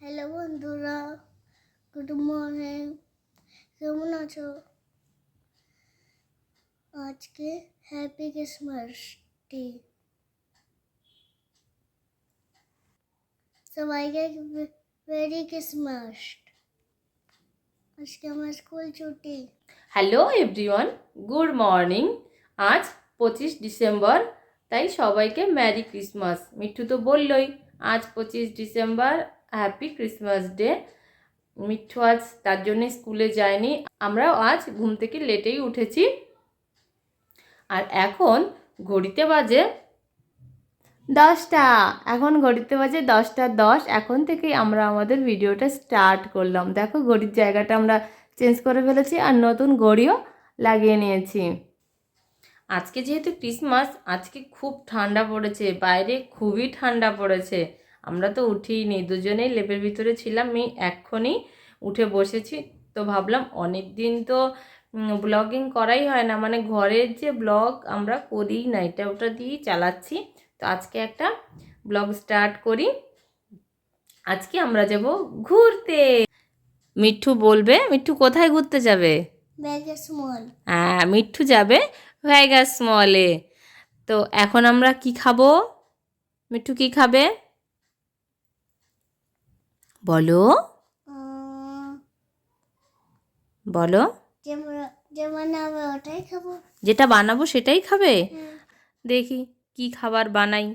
Hello বন্ধুরা, good morning. কেমন আছো? আজকে হ্যাপি ক্রিসমাস ডে। সবাইকে মেরি ক্রিসমাস। আজকে আমার স্কুল ছুটি। Hello everyone, good morning. আজ 25 ডিসেম্বর, তাই সবাইকে ম্যারি ক্রিসমাস। মিঠু তো বললই আজ 25 December, happy Christmas day. Mithu আজ তার জন্য স্কুলে যায়নি। আমরাও আজ ঘুম থেকে লেটেই উঠেছি। আর এখন ঘড়িতে বাজে 10টা। এখন ঘড়িতে বাজে 10টা 10। এখন থেকেই আমরা আমাদের ভিডিওটা স্টার্ট করলাম। দেখো ঘড়ির জায়গাটা আমরা চেঞ্জ করে ফেলেছি আর নতুন ঘড়িও লাগিয়ে নিয়েছি। আজকে যেহেতু ক্রিসমাস, আজকে খুব ঠান্ডা পড়েছে, বাইরে খুবই ঠান্ডা পড়েছে। আমরা তো উঠিনি, দুজনেই লেপের ভিতরে ছিলাম। আমি এক্ষুনি উঠে বসেছি। তো ভাবলাম অনেক দিন তো ব্লগিং করাই হয় না, মানে ঘরের যে ব্লগ আমরা করিই না, এটা ওটা দিয়েই চালাচ্ছি। তো আজকে একটা ব্লগ স্টার্ট করি। আজকে আমরা যাব ঘুরতে। মিঠু বলবে, মিঠু কোথায় ঘুরতে যাবে? ভেগাস মল। হ্যাঁ, মিঠু যাবে ভেগাস মলে। তো এখন আমরা কি খাবো? মিঠু কি খাবে বলো? বলো। যেমন আমি ওটাই খাবো। যেটা বানাবো সেটাই খাবে? দেখি কি খাবার বানাই।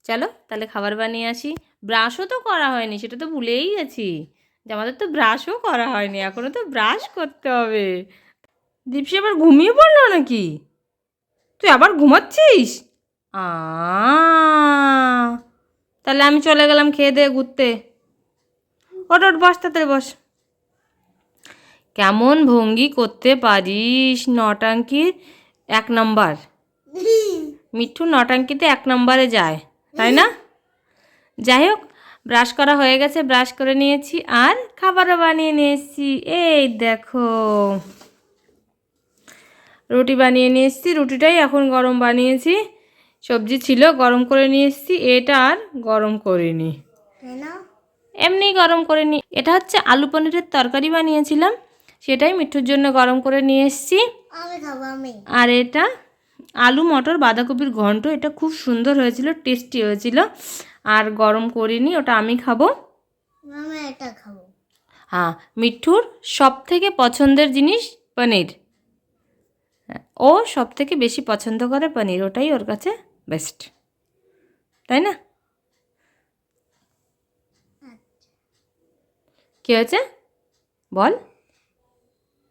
চলো তাহলে খাবার বানিয়ে আসি। ব্রাশও তো করা হয়নি, সেটা তো ভুলেই গেছি যে আমাদের তো ব্রাশও করা হয়নি। এখনও তো ব্রাশ করতে হবে। দীপশি আবার ঘুমিয়ে পড়লো নাকি? তুই আবার ঘুমাচ্ছিস? আ তাহলে আমি চলে গেলাম খেয়ে দিয়ে ঘুরতে। ওট ওট, বস তাড়াতাড়ি বস। কেমন ভঙ্গি করতে পারিস, নটাঙ্কির 1 নম্বর। মিঠু নটাঙ্কিতে 1 নম্বরে যায়, তাই না? যাই হোক, ব্রাশ করা হয়ে গেছে, ব্রাশ করে নিয়েছি আর খাবারও বানিয়ে নিয়ে এসেছি। এই দেখো, রুটি বানিয়ে নিয়ে এসেছি। রুটিটাই এখন গরম বানিয়েছি। সবজি ছিল, গরম করে নিয়ে এসেছি। এটা আর গরম করিনি, এমনি গরম করে নি। এটা হচ্ছে আলু পনিরের তরকারি বানিয়েছিলাম, সেটাই মিঠুর জন্য গরম করে নিয়ে এসেছি। আর এটা আলু মটর বাঁধাকপির ঘন্ট, এটা খুব সুন্দর হয়েছিল, টেস্টি হয়েছিল। আর গরম করিনি, ওটা আমি খাবো। এটা খাবো। হ্যাঁ, মিঠুর সব থেকে পছন্দের জিনিস পনির। ও সব থেকে বেশি পছন্দ করে পনির, ওটাই ওর কাছে বেস্ট, তাই না? কি হয়েছে বল,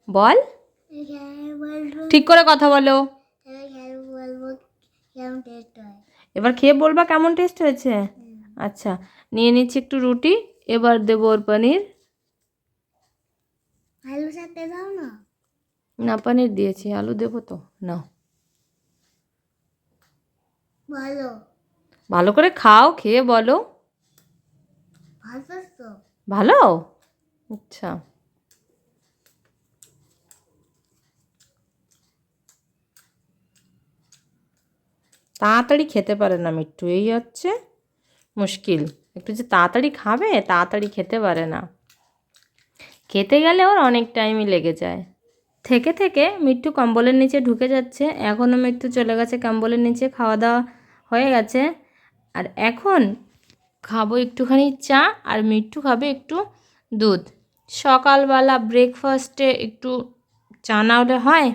বল, ঠিক করে কথা বলো। এবার খেয়ে বলবা কেমন টেস্ট হয়েছে। আচ্ছা, নিয়ে নিচ্ছি একটু রুটি, এবার দেবো ওর পনির। আলু সাথে দাও না। না, পনির দিয়েছি, আলু দেবো তো। না, ভালো ভালো করে খাও, খেয়ে বলো ভালো তো। ভালো। আচ্ছা, তাড়াতাড়ি খেতে পারে না মিঠু, এই হচ্ছে মুশকিল। একটু যে তাড়াতাড়ি খাবে, তাড়াতাড়ি খেতে পারে না। খেতে গেলে ওর অনেক টাইমই লেগে যায়। থেকে থেকে মিঠু কম্বলের নিচে ঢুকে যাচ্ছে। এখনও মিঠু চলে গেছে কম্বলের নিচে, খাওয়া দাওয়া হয়ে গেছে। আর এখন খাবো একটুখানি চা, আর মিঠু খাবে একটু দুধ। সকালবেলা ব্রেকফাস্টে একটু চা না হলে হয়?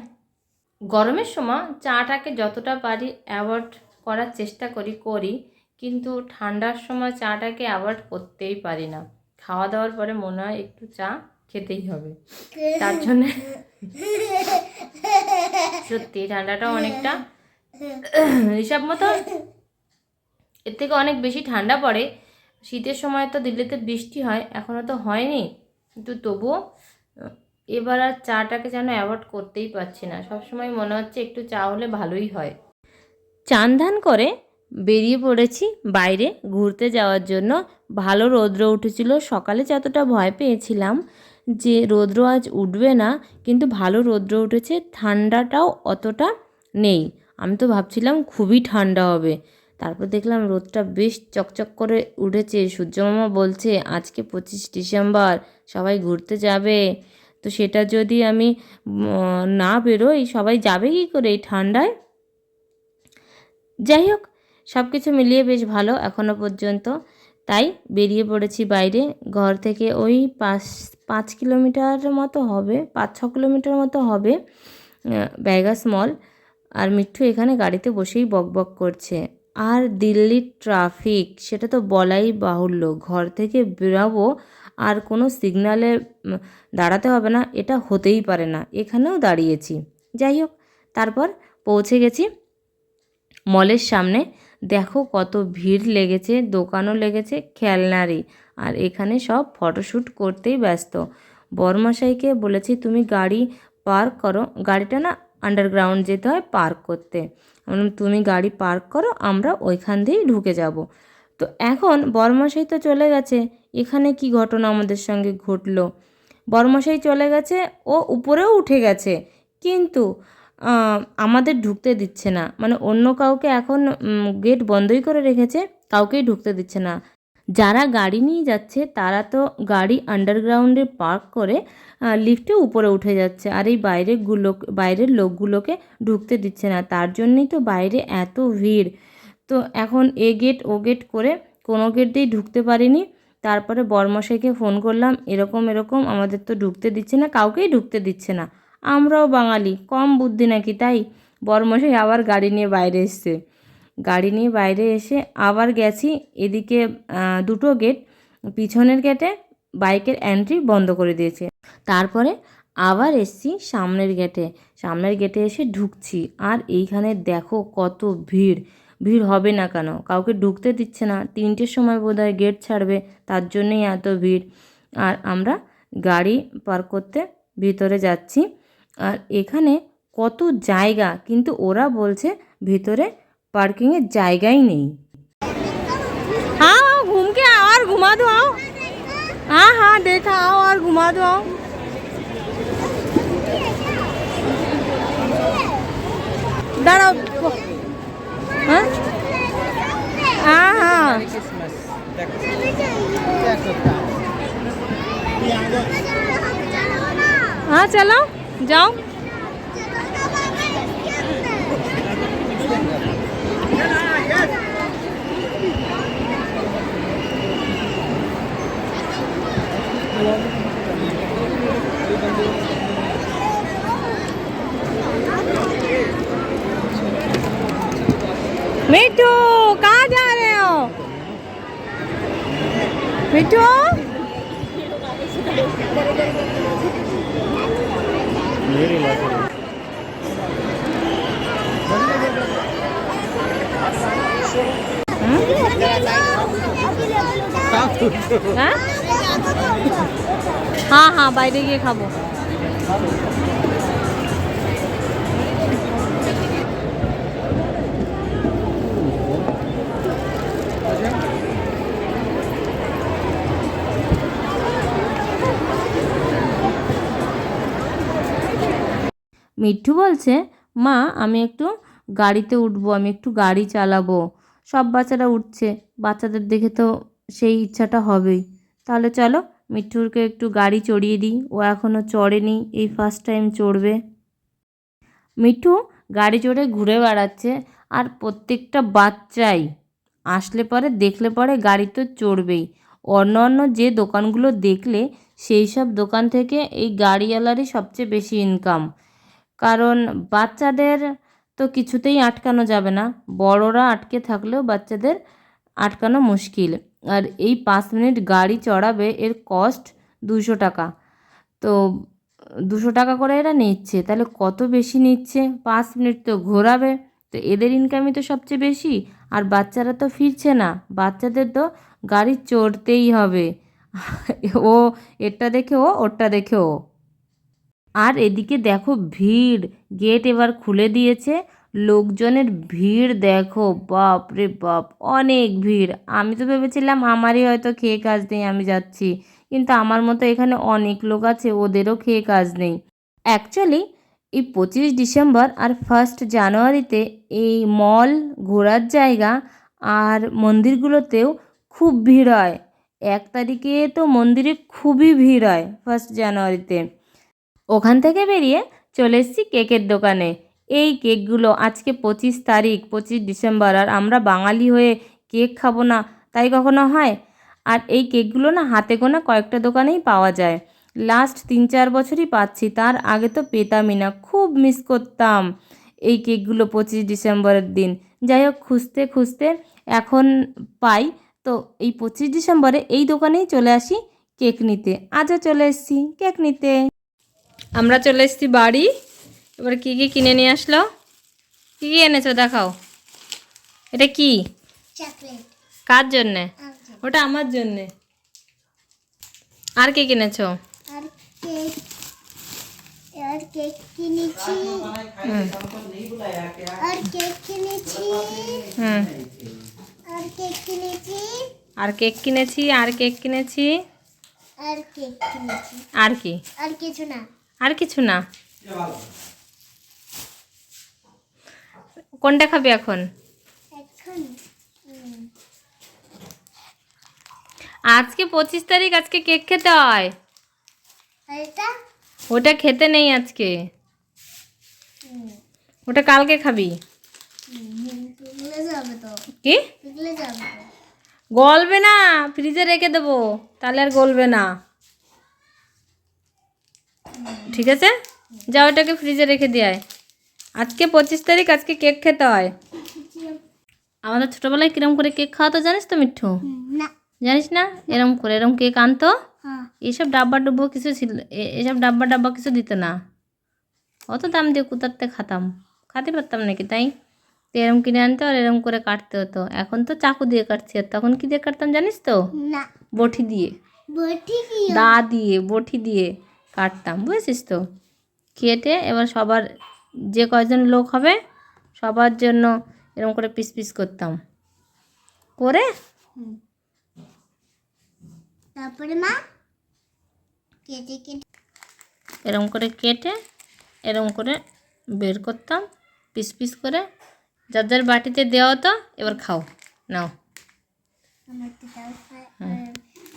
গরমের সময় চাটাকে যতটা পারি অ্যাভয়েড করার চেষ্টা করি, কিন্তু ঠান্ডার সময় চাটাকে অ্যাভয়েড করতেই পারি না। খাওয়া দাওয়ার পরে মনে হয় একটু চা খেতেই হবে। তার জন্যে সত্যি ঠান্ডাটা অনেকটা হিসাব মতো এর থেকে অনেক বেশি ঠান্ডা পড়ে। শীতের সময় তো দিল্লিতে বৃষ্টি হয়, এখনও তো হয়নি, কিন্তু তবুও এবার আর চাটাকে যেন অ্যাভয়েড করতেই পারছি না। সবসময় মনে হচ্ছে একটু চা হলে ভালোই হয়। চান ধান করে বেরিয়ে পড়েছি বাইরে ঘুরতে যাওয়ার জন্য। ভালো রৌদ্র উঠেছিল। সকালে যতটা ভয় পেয়েছিলাম যে রৌদ্র আজ উঠবে না, কিন্তু ভালো রৌদ্র উঠেছে, ঠান্ডাটাও অতটা নেই। আমি তো ভাবছিলাম খুবই ঠান্ডা হবে। তারপর দেখলাম রোদটা বেশ চকচক করে উঠেছে। সূর্যমামা বলছে আজকে 25 ডিসেম্বর, সবাই ঘুরতে যাবে। তো সেটা যদি আমি না বেরোই, সবাই যাবে কী করে এই ঠান্ডায়? যাই হোক, সব কিছু মিলিয়ে বেশ ভালো এখনও পর্যন্ত। তাই বেরিয়ে পড়েছি বাইরে। ঘর থেকে ওই 5 কিলোমিটার মতো হবে, 5-6 কিলোমিটার মতো হবে ব্যাগাস মল। আর মিঠু এখানে গাড়িতে বসেই বকবক করছে। আর দিল্লির ট্রাফিক সেটা তো বলাই বাহুল্য। ঘর থেকে বেরাবো আর কোনো সিগনালে দাঁড়াতে হবে না, এটা হতেই পারে না। এখানেও দাঁড়িয়েছি। যাই হোক, তারপর পৌঁছে গেছি মলের সামনে। দেখো কত ভিড় লেগেছে, দোকানও লেগেছে খেলনারই। আর এখানে সব ফটোশ্যুট করতেই ব্যস্ত। বরমশাইকে বলেছি তুমি গাড়ি পার্ক করো, গাড়িটা না আন্ডারগ্রাউন্ড যেতে হয় পার্ক করতে। তুমি গাড়ি পার্ক করো, আমরা ওইখান দিয়েই ঢুকে যাব। তো এখন বরমশাই তো চলে গেছে। এখানে কি ঘটনা আমাদের সঙ্গে ঘটলো? বরমশাই চলে গেছে, ও উপরেও উঠে গেছে, কিন্তু আমাদের ঢুকতে দিচ্ছে না। মানে অন্য কাউকে এখন গেট বন্ধই করে রেখেছে, কাউকেই ঢুকতে দিচ্ছে না। যারা গাড়ি নিয়ে যাচ্ছে তারা তো গাড়ি আন্ডারগ্রাউন্ডে পার্ক করে লিফটে উপরে উঠে যাচ্ছে, আর এই বাইরের লোকগুলোকে ঢুকতে দিচ্ছে না। তার জন্যই তো বাইরে এত ভিড়। তো এখন এ গেট ও গেট করে কোনো গেট দিয়েই ঢুকতে পারিনি। তারপরে বরমশাইকে ফোন করলাম, এরকম এরকম আমাদের তো ঢুকতে দিচ্ছে না, কাউকেই ঢুকতে দিচ্ছে না। আমরাও বাঙালি, কম বুদ্ধি নাকি? তাই বরমশাই আবার গাড়ি নিয়ে বাইরে এসছে। গাড়ি নিয়ে বাইরে এসে আবার গেছি এদিকে, দুটো গেট, পিছনের গেটে বাইকের এন্ট্রি বন্ধ করে দিয়েছে। তারপরে আবার এসছি সামনের গেটে। সামনের গেটে এসে ঢুকছি, আর এইখানে দেখো কত ভিড়। ভিড় হবে না কেন? কাউকে ঢুকতে দিচ্ছে না। 3টের সময় বোধহয় গেট ছাড়বে, তার জন্যই এত ভিড়। আর আমরা গাড়ি পার্ক করতে ভিতরে যাচ্ছি। আর এখানে কত জায়গা, কিন্তু ওরা বলছে ভিতরে पार्किंग जाएगा ही नहीं। हाँ हाँ, घूम के आओ और घुमा दो, आओ। हाँ हाँ, देखा, आओ और घुमा दो, आओ। दाঁড়াও। हाँ हाँ हाँ हाँ, चलो जाओ। मिठू कहाँ जा रहे हो? मिठू हाँ हाँ, বাইরে গিয়ে খাবো। মিঠু বলছে মা আমি একটু গাড়িতে উঠবো, আমি একটু গাড়ি চালাবো। সব বাচ্চারা উঠছে, বাচ্চাদের দেখে তো সেই ইচ্ছাটা হবেই। তাহলে চলো মিঠুরকে একটু গাড়ি চড়িয়ে দিই, ও এখনও চড়েনি, এই ফার্স্ট টাইম চড়বে। মিঠু গাড়ি চড়ে ঘুরে বেড়াচ্ছে, আর প্রত্যেকটা বাচ্চাই আসলে পরে দেখলে পরে গাড়ি তো চড়বেই। অন্য অন্য যে দোকানগুলো দেখলে সেই সব দোকান থেকে এই গাড়িওয়ালারই সবচেয়ে বেশি ইনকাম। কারণ বাচ্চাদের তো কিছুতেই আটকানো যাবে না, বড়রা আটকে থাকলেও বাচ্চাদের আটকানো মুশকিল। আর এই 5 মিনিট গাড়ি চড়াবে, এর কস্ট 200 টাকা। তো 200 টাকা করে এরা নিচ্ছে, তাহলে কত বেশি নিচ্ছে? 5 মিনিট তো ঘোরাবে, তো এদের ইনকামই তো সবচেয়ে বেশি। আর বাচ্চারা তো ফিরছে না, বাচ্চাদের তো গাড়ি চড়তেই হবে। ও এটা দেখে ও, ওটা দেখে ও। আর এদিকে দেখো ভিড়, গেট এবার খুলে দিয়েছে, লোকজনের ভিড় দেখো, বাপ রে বাপ, অনেক ভিড়। আমি তো ভেবেছিলাম আমারই হয়তো খেয়ে কাজ নেই, আমি যাচ্ছি, কিন্তু আমার মতো এখানে অনেক লোক আছে, ওদেরও খেয়ে কাজ নেই। অ্যাকচুয়ালি এই 25 ডিসেম্বর আর 1 জানুয়ারিতে এই মল, ঘোরার জায়গা আর মন্দিরগুলোতেও খুব ভিড় হয়। 1 তারিখে তো মন্দিরে খুবই ভিড় হয় 1 জানুয়ারিতে। ওখান থেকে বেরিয়ে চলে এসেছি কেকের দোকানে। এই কেকগুলো আজকে 25 তারিখ, 25 ডিসেম্বর, আর আমরা বাঙালি হয়ে কেক খাবো না তাই কখনো হয়? আর এই কেকগুলো না হাতে গোনা কয়েকটা দোকানেই পাওয়া যায়। লাস্ট 3-4 বছরই পাচ্ছি, তার আগে তো পেতামই না। খুব মিস করতাম এই কেকগুলো 25 ডিসেম্বরের দিন। যাই হোক, খুঁজতে খুঁজতে এখন পাই। তো এই 25 ডিসেম্বরে এই দোকানেই চলে আসি কেক নিতে। আজও চলে এসেছি কেক নিতে। আমরা চলে এসেছি বাড়ি। এবার কী কী কিনে নিয়ে আসলো? কী কী এনেছো দেখাও। এটা কি? চকলেট। কার জন্যে? ওটা আমার জন্যে। আর কি কিনেছো? আর কেক, আর কেক কিনেছি। আর কেক কিনেছি। হুম। আর কেক কিনেছি। আর কেক কিনেছি, আর কেক কিনেছি। আর কেক কিনেছি। আর কি? আর কিছু না। আর কিছু না? কোনটা খাবে এখন? এখন আজকে 25 তারিখ, আজকে কেক খেতে হয়। আর এটা ওটা খেতে নেই আজকে, ওটা কালকে খাবি। পিঘলে যাবে তো। কি? পিঘলে যাবে তো। গলবে না, ফ্রিজে রেখে দেবো, তাহলে আর গলবে না। ঠিক আছে, যাও ওটাকে ফ্রিজে রেখে দিয়ে আয়। আজকে 25 তারিখ, আজকে কেক খেতে হয়। আমাদের ছোটোবেলায় কিরম করে কেক খাওয়াতো জানিস তো মিঠু? না। জানিস না? এরম করে এরম কেক আনতো। হ্যাঁ। এইসব ডাব্বা ডুব্বো কিছু ছিল, এসব ডাব্বা ডাব্বা কিছু দিত না। অত দাম দিয়ে কোথাতে খাতাম, খেতে পারতাম নাকি তাই? তো এরম কিনে আনতো আর এরম করে কাটতে হতো। এখন তো চাকু দিয়ে কাটছি, আর তখন কী দিয়ে কাটতাম জানিস তো? না। বটি দিয়ে, বটি কি? দা দিয়ে, বটি দিয়ে কাটতাম, বুঝেছিস তো? কেটে এবার সবার, যে কয়জন লোক হবে সবার জন্য এরকম করে পিস পিস করতাম করে। তারপরে মা কেটে কেটে এরকম করে কেটে এরকম করে বের করতাম পিস পিস করে, যার যার বাটিতে দেওয়া হতো। এবার খাও, নাও। আমার তো তাও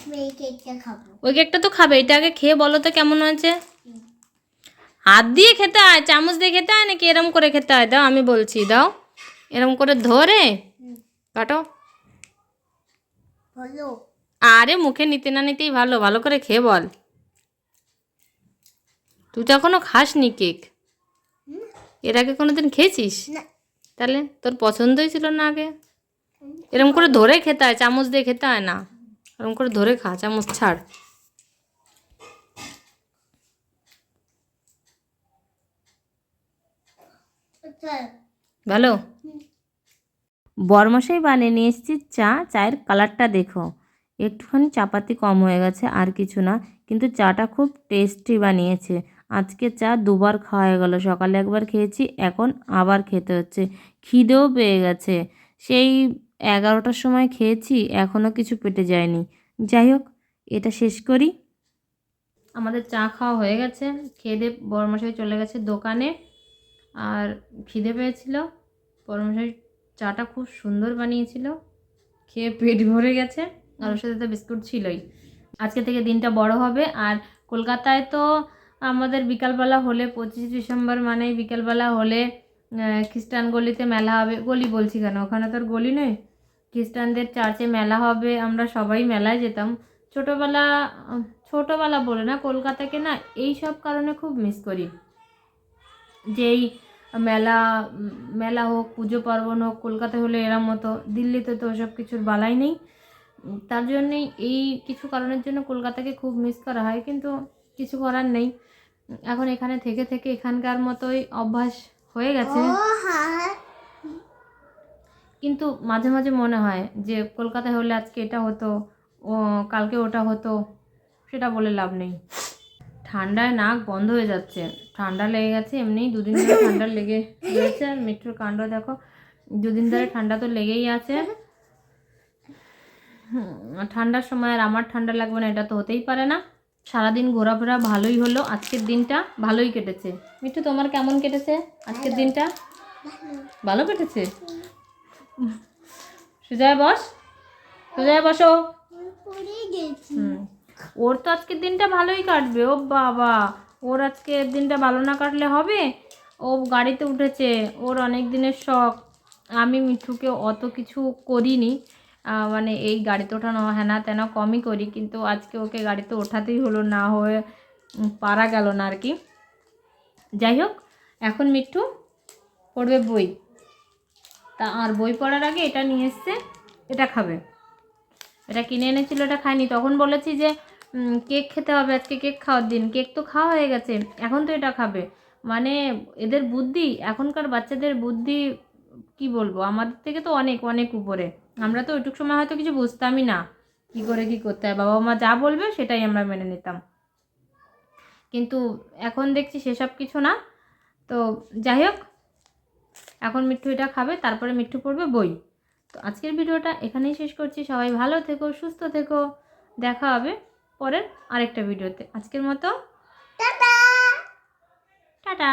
আমি এই কেকটা খাবো। ওই কেকটা তো খাবে, এটা আগে খেয়ে বলো তো কেমন হয়েছে। হাত দিয়ে খেতে হয়, চামচ দিয়ে খেতে হয় নাকি এরম করে খেতে হয়? দাও আমি বলছি, দাও। এরম করে ধরে কাটো। বলো। আরে মুখে নিতে না নিতেই ভালো, ভালো করে খেয়ে বল। তুই তো এখনো খাসনি কেক, এর আগে কোনোদিন খেয়েছিস? না। তাহলে তোর পছন্দই ছিল না আগে। এরকম করে ধরে খেতে হয়, চামচ দিয়ে খেতে হয় না। এরকম করে ধরে খা, চামচ ছাড়। ভালো। বরমশাই বানিয়ে নিয়ে এসেছি চা। চায়ের কালারটা দেখো, একটুখানি চাপাতি কম হয়ে গেছে, আর কিছু না। কিন্তু চাটা খুব টেস্টি বানিয়েছে। আজকে চা দুবার খাওয়া হয়ে গেল, সকালে একবার খেয়েছি, এখন আবার খেতে হচ্ছে। খিদেও পেয়ে গেছে, সেই 11টার সময় খেয়েছি, এখনও কিছু পেটে যায়নি। যাই হোক, এটা শেষ করি। আমাদের চা খাওয়া হয়ে গেছে, খেয়ে দিয়ে বরমশাই চলে গেছে দোকানে। আর খিদে পেয়েছিল, বরমশাই চাটা খুব সুন্দর বানিয়েছিল, খেয়ে পেট ভরে গেছে। আর ওর সাথে তো বিস্কুট ছিলই। আজকে থেকে দিনটা বড় হবে। আর কলকাতায় তো আমাদের বিকালবেলা হলে, 25 ডিসেম্বর মানেই বিকালবেলা হলে খ্রিস্টান গলিতে মেলা হবে। গলি বলছি কেন, ওখানে তো আর গলি নেই। খ্রিস্টানদের চার্চে মেলা হবে, আমরা সবাই মেলায় যেতাম ছোটোবেলা। ছোটোবেলা বলে না, কলকাতাকে না এই সব কারণে খুব মিস করি। যেই মেলা মেলা হোক, পুজো পার্বণ হোক, কলকাতায় হলে এরম মতো, দিল্লিতে তো ওসব কিছুর বালাই নেই। তার জন্যেই এই কিছু কারণের জন্য কলকাতাকে খুব মিস করা হয়, কিন্তু কিছু করার নেই। এখন এখানে থেকে থেকে এখানকার মতোই অভ্যাস হয়ে গেছে। কিন্তু মাঝে মাঝে মনে হয় যে কলকাতায় হলে আজকে এটা হতো, ও কালকে ওটা হতো, সেটা বলে লাভ নেই। ঠান্ডায় নাক বন্ধ হয়ে যাচ্ছে, ঠান্ডা লেগে গেছে এমনিই, 2 দিন ধরে ঠান্ডা লেগে রয়েছে। আর মিঠুর কাণ্ড দেখো, 2 দিন ধরে ঠান্ডা তো লেগেই আছে। ঠান্ডার সময় আর আমার ঠান্ডা লাগবে না, এটা তো হতেই পারে না। সারাদিন ঘোরাফেরা ভালোই হলো, আজকের দিনটা ভালোই কেটেছে। মিঠু, তোমার কেমন কেটেছে আজকের দিনটা? ভালো কেটেছে। সোজা বস, সোজা বসো। পড়ে গেছি। ওর তো আজকের দিনটা ভালোই কাটবে। ও বাবা, ওর আজকের দিনটা ভালো না কাটলে হবে? ও গাড়িতে উঠেছে, ওর অনেক দিনের শখ। আমি মিঠুকে অত কিছু করিনি, মানে এই গাড়িতে ওঠানো হ্যানা তেনা কমই করি, কিন্তু আজকে ওকে গাড়িতে ওঠাতেই হলো, না হয়ে পারা গেল না আর কি। যাই হোক, এখন মিঠু পড়বে বই। তা আর বই পড়ার আগে এটা নিয়ে এসছে, এটা খাবে। এটা কিনে এনেছিল, এটা খায়নি। তখন বলেছি যে কেক খেতে হবে, আজকে কেক খাওয়ার দিন। কেক তো খাওয়া হয়ে গেছে, এখন তো এটা খাবে। মানে এদের বুদ্ধি, এখনকার বাচ্চাদের বুদ্ধি কি বলবো, আমাদের থেকে তো অনেক অনেক উপরে। আমরা তো ওইটুক সময় হয়তো কিছু বুঝতামই না কী করে কী করতে হয়। বাবা মা যা বলবে সেটাই আমরা মেনে নিতাম, কিন্তু এখন দেখছি সেসব কিছু না। তো যাই হোক, এখন মিঠু এটা খাবে, তারপরে মিঠু পড়বে বই। তো আজকের ভিডিওটা এখানেই শেষ করছি। সবাই ভালো থেকো, সুস্থ থেকো। দেখা হবে পরের আরেকটা ভিডিওতে। আজকের মতো টাটা। টাটা।